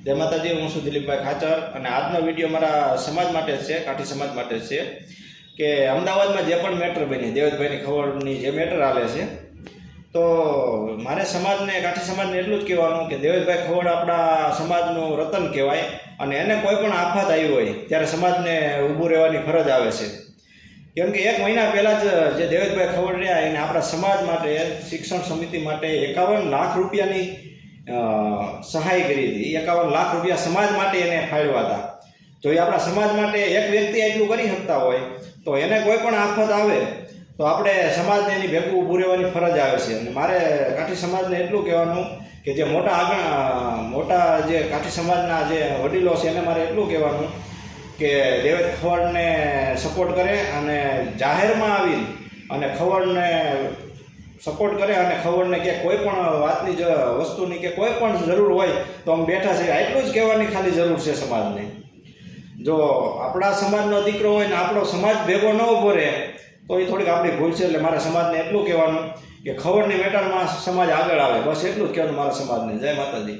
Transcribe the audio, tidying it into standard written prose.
જય માતાજી, હું છું દિલીપભાઈ ખાચર અને આજનો વિડીયો મારા સમાજ માટે છે, કાઠી સમાજ માટે છે કે અમદાવાદમાં જે પણ મેટર બની દેવેદભાઈની ખવડની જે મેટર આવે છે, તો મારે સમાજને, કાઠી સમાજને એટલું જ કહેવાનું કે દેવેદભાઈ ખવડ આપણા સમાજનું રતન કહેવાય અને એને કોઈ પણ આફત આવી હોય ત્યારે સમાજને ઊભું રહેવાની ફરજ આવે છે. કેમ કે 1 મહિના પહેલાં જ જે દેવેદભાઈ ખવડ રહ્યા એને આપણા સમાજ માટે, શિક્ષણ સમિતિ માટે 51 લાખ રૂપિયાની સહાય કરી હતી. 51 લાખ રૂપિયા સમાજ માટે એને ફાળવ્યા હતા. જો એ આપણા સમાજ માટે એક વ્યક્તિ એટલું કરી શકતા હોય તો એને કોઈ પણ આફત આવે તો આપણે સમાજને એની ભેગું ઊભું રહેવાની ફરજ આવે છે. અને મારે કાઠી સમાજને એટલું કહેવાનું કે જે મોટા જે કાઠી સમાજના જે વડીલો છે એને મારે એટલું કહેવાનું કે દેવેદ ખવડને સપોર્ટ કરે અને જાહેરમાં આવી અને ખવડને સપોર્ટ કરે અને ખવડને કે કોઈ પણ વાતની વસ્તુની કે કોઈ પણ જરૂર હોય તો અમે બેઠા છીએ, એટલું જ કહેવાની ખાલી જરૂર છે સમાજને. જો આપણા સમાજનો દીકરો હોય ને આપણો સમાજ ભેગો ન ઊભો રહે તો એ થોડીક આપણી ભૂલ છે. એટલે મારા સમાજને એટલું કહેવાનું કે ખવડની મેટરમાં સમાજ આગળ આવે, બસ એટલું જ કહેવાનું મારા સમાજને. જય માતાજી.